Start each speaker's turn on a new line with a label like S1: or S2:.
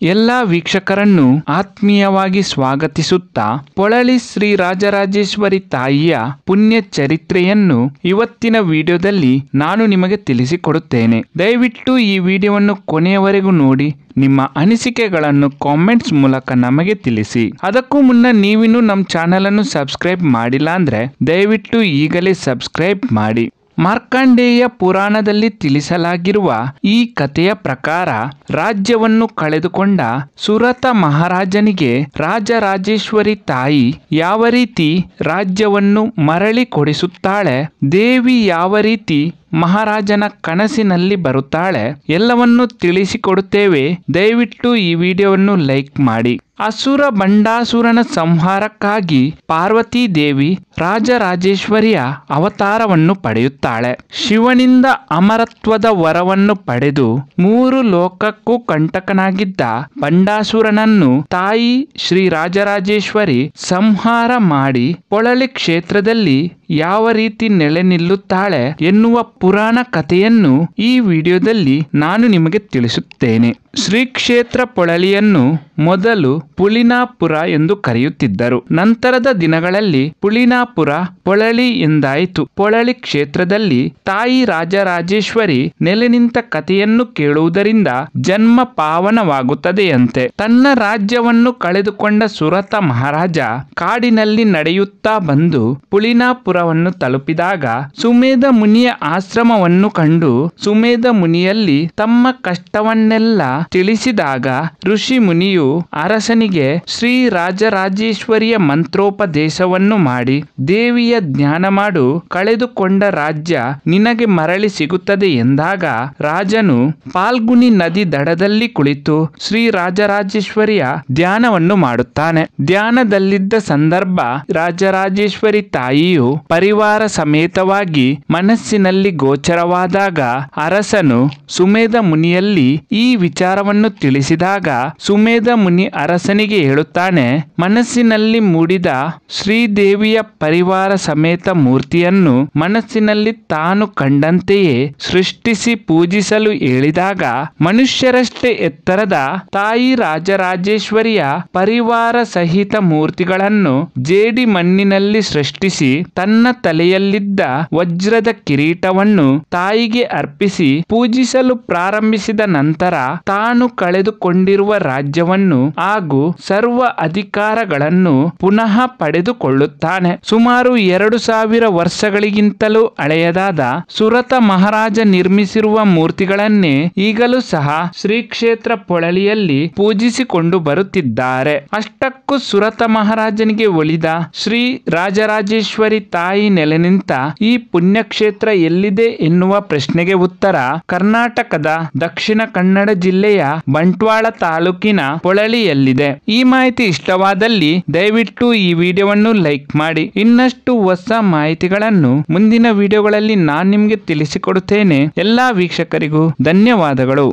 S1: ಎಲ್ಲ ವೀಕ್ಷಕರನ್ನು ಆತ್ಮೀಯವಾಗಿ ಸ್ವಾಗತಿಸುತ್ತಾ ಪೊಳಲಿ ಶ್ರೀ ರಾಜರಾಜೇಶ್ವರಿ ತಾಯಿಯ ಪುಣ್ಯ ಚರಿತ್ರೆಯನ್ನು ಇವತ್ತಿನ ವಿಡಿಯೋದಲ್ಲಿ ನಾನು ನಿಮಗೆ ತಿಳಿಸಿಕೊಡುತ್ತೇನೆ. ದಯವಿಟ್ಟು ಈ ವಿಡಿಯೋವನ್ನು ಕೊನೆಯವರೆಗೂ ನೋಡಿ ನಿಮ್ಮ ಅನಿಸಿಕೆಗಳನ್ನು ಕಾಮೆಂಟ್ಸ್ ಮೂಲಕ ನಮಗೆ ತಿಳಿಸಿ. ಅದಕ್ಕೂ ಮುನ್ನ ನೀವಿನ್ನೂ ನಮ್ಮ ಚಾನೆಲ್ ಅನ್ನು ಸಬ್ಸ್ಕ್ರೈಬ್ ಮಾಡಿಲ್ಲ ಅಂದ್ರೆ ದಯವಿಟ್ಟು ಈಗಲೇ ಸಬ್ಸ್ಕ್ರೈಬ್ ಮಾಡಿ. ಮಾರ್ಕಂಡೇಯ ಪುರಾಣದಲ್ಲಿ ತಿಳಿಸಲಾಗಿರುವ ಈ ಕಥೆಯ ಪ್ರಕಾರ ರಾಜ್ಯವನ್ನು ಕಳೆದುಕೊಂಡ ಸುರತ ಮಹಾರಾಜನಿಗೆ ರಾಜರಾಜೇಶ್ವರಿ ತಾಯಿ ಯಾವ ರೀತಿ ರಾಜ್ಯವನ್ನು ಮರಳಿ ಕೊಡಿಸುತ್ತಾಳೆ, ದೇವಿ ಯಾವ ರೀತಿ ಮಹಾರಾಜನ ಕನಸಿನಲ್ಲಿ ಬರುತ್ತಾಳೆ ಎಲ್ಲವನ್ನು ತಿಳಿಸಿಕೊಡುತ್ತೇವೆ. ದಯವಿಟ್ಟು ಈ ವಿಡಿಯೋವನ್ನು ಲೈಕ್ ಮಾಡಿ. ಅಸುರ ಬಂಡಾಸುರನ ಸಂಹಾರಕ್ಕಾಗಿ ಪಾರ್ವತಿ ದೇವಿ ರಾಜರಾಜೇಶ್ವರಿಯ ಅವತಾರವನ್ನು ಪಡೆಯುತ್ತಾಳೆ. ಶಿವನಿಂದ ಅಮರತ್ವದ ವರವನ್ನು ಪಡೆದು 3 ಲೋಕಕ್ಕೂ ಕಂಟಕನಾಗಿದ್ದ ಬಂಡಾಸುರನನ್ನು ತಾಯಿ ಶ್ರೀ ರಾಜರಾಜೇಶ್ವರಿ ಸಂಹಾರ ಮಾಡಿ ಪೊಳಲಿ ಕ್ಷೇತ್ರದಲ್ಲಿ ಯಾವ ರೀತಿ ನೆಲೆ ನಿಲ್ಲುತ್ತಾಳೆ ಎನ್ನುವ ಪುರಾಣ ಕಥೆಯನ್ನು ಈ ವಿಡಿಯೋದಲ್ಲಿ ನಾನು ನಿಮಗೆ ತಿಳಿಸುತ್ತೇನೆ. ಶ್ರೀ ಕ್ಷೇತ್ರ ಪೊಳಲಿಯನ್ನು ಮೊದಲು ಪುಳಿನಾಪುರ ಎಂದು ಕರೆಯುತ್ತಿದ್ದರು. ನಂತರದ ದಿನಗಳಲ್ಲಿ ಪುಳಿನಾಪುರ ಪೊಳಲಿ ಎಂದಾಯಿತು. ಪೊಳಲಿ ಕ್ಷೇತ್ರದಲ್ಲಿ ತಾಯಿ ರಾಜರಾಜೇಶ್ವರಿ ನೆಲೆ ನಿಂತ ಕಥೆಯನ್ನು ಕೇಳುವುದರಿಂದ ಜನ್ಮ ಪಾವನವಾಗುತ್ತದೆಯಂತೆ. ತನ್ನ ರಾಜ್ಯವನ್ನು ಕಳೆದುಕೊಂಡ ಸುರತ ಮಹಾರಾಜ ಕಾಡಿನಲ್ಲಿ ನಡೆಯುತ್ತಾ ಬಂದು ಪುಳಿನಾಪುರವನ್ನು ತಲುಪಿದಾಗ ಸುಮೇಧ ಮುನಿಯ ಆಶ್ರಮವನ್ನು ಕಂಡು ಸುಮೇಧ ಮುನಿಯಲ್ಲಿ ತಮ್ಮ ಕಷ್ಟವನ್ನೆಲ್ಲ ತಿಳಿಸಿದಾಗ ಋಷಿ ಮುನಿಯು ಅರಸನಿಗೆ ಶ್ರೀ ರಾಜರಾಜೇಶ್ವರಿಯ ಮಂತ್ರೋಪದೇಶವನ್ನು ಮಾಡಿ ದೇವಿಯ ಧ್ಯಾನ ಮಾಡು, ಕಳೆದುಕೊಂಡ ರಾಜ್ಯ ನಿನಗೆ ಮರಳಿ ಸಿಗುತ್ತದೆ ಎಂದಾಗ ರಾಜನು ಫಾಲ್ಗುನಿ ನದಿ ದಡದಲ್ಲಿ ಕುಳಿತು ಶ್ರೀ ರಾಜರಾಜೇಶ್ವರಿಯ ಧ್ಯಾನವನ್ನು ಮಾಡುತ್ತಾನೆ. ಧ್ಯಾನದಲ್ಲಿದ್ದ ಸಂದರ್ಭ ರಾಜರಾಜೇಶ್ವರಿ ತಾಯಿಯು ಪರಿವಾರ ಸಮೇತವಾಗಿ ಮನಸ್ಸಿನಲ್ಲಿ ಗೋಚರವಾದಾಗ ಅರಸನು ಸುಮೇಧ ಮುನಿಯಲ್ಲಿ ಈ ವಿಚಾರವನ್ನು ತಿಳಿಸಿದಾಗ ಸುಮೇಧ ಮುನಿ ಅರಸನಿಗೆ ಹೇಳುತ್ತಾನೆ, ಮನಸ್ಸಿನಲ್ಲಿ ಮೂಡಿದ ಶ್ರೀದೇವಿಯ ಪರಿವಾರ ಸಮೇತ ಮೂರ್ತಿಯನ್ನು ಮನಸ್ಸಿನಲ್ಲಿ ತಾನು ಕಂಡಂತೆಯೇ ಸೃಷ್ಟಿಸಿ ಪೂಜಿಸಲು ಹೇಳಿದಾಗ ಮನುಷ್ಯರಷ್ಟೇ ಎತ್ತರದ ತಾಯಿ ರಾಜರಾಜೇಶ್ವರಿಯ ಪರಿವಾರ ಸಹಿತ ಮೂರ್ತಿಗಳನ್ನು ಜೇಡಿ ಮಣ್ಣಿನಲ್ಲಿ ಸೃಷ್ಟಿಸಿ ತನ್ನ ತಲೆಯಲ್ಲಿದ್ದ ವಜ್ರದ ಕಿರೀಟವನ್ನು ತಾಯಿಗೆ ಅರ್ಪಿಸಿ ಪೂಜಿಸಲು ಪ್ರಾರಂಭಿಸಿದ ನಂತರ ತಾನು ಕಳೆದುಕೊಂಡಿರುವ ರಾಜ್ಯವನ್ನು ಹಾಗೂ ಸರ್ವ ಅಧಿಕಾರಗಳನ್ನು ಪುನಃ ಪಡೆದುಕೊಳ್ಳುತ್ತಾನೆ. ಸುಮಾರು 2000 ವರ್ಷಗಳಿಗಿಂತಲೂ ಹಳೆಯದಾದ ಸುರತ ಮಹಾರಾಜ ನಿರ್ಮಿಸಿರುವ ಮೂರ್ತಿಗಳನ್ನೇ ಈಗಲೂ ಸಹ ಶ್ರೀ ಕ್ಷೇತ್ರ ಪೊಳಲಿಯಲ್ಲಿ ಪೂಜಿಸಿಕೊಂಡು ಬರುತ್ತಿದ್ದಾರೆ. ಅಷ್ಟಕ್ಕೂ ಸುರತ ಮಹಾರಾಜನಿಗೆ ಒಲಿದ ಶ್ರೀ ರಾಜರಾಜೇಶ್ವರಿ ತಾಯಿ ನೆಲೆ ನಿಂತ ಈ ಪುಣ್ಯಕ್ಷೇತ್ರ ಎಲ್ಲಿದೆ ಎನ್ನುವ ಪ್ರಶ್ನೆಗೆ ಉತ್ತರ ಕರ್ನಾಟಕದ ದಕ್ಷಿಣ ಕನ್ನಡ ಜಿಲ್ಲೆಯ ಬಂಟ್ವಾಳ ತಾಲೂಕಿನ ಪೊಳಲಿಯಲ್ಲಿದೆ. ಈ ಮಾಹಿತಿ ಇಷ್ಟವಾದಲ್ಲಿ ದಯವಿಟ್ಟು ಈ ವಿಡಿಯೋವನ್ನು ಲೈಕ್ ಮಾಡಿ. ಇನ್ನಷ್ಟು ಹೊಸ ಮಾಹಿತಿಗಳನ್ನು ಮುಂದಿನ ವಿಡಿಯೋಗಳಲ್ಲಿ ನಾನು ನಿಮಗೆ ತಿಳಿಸಿಕೊಡುತ್ತೇನೆ. ಎಲ್ಲಾ ವೀಕ್ಷಕರಿಗೂ ಧನ್ಯವಾದಗಳು.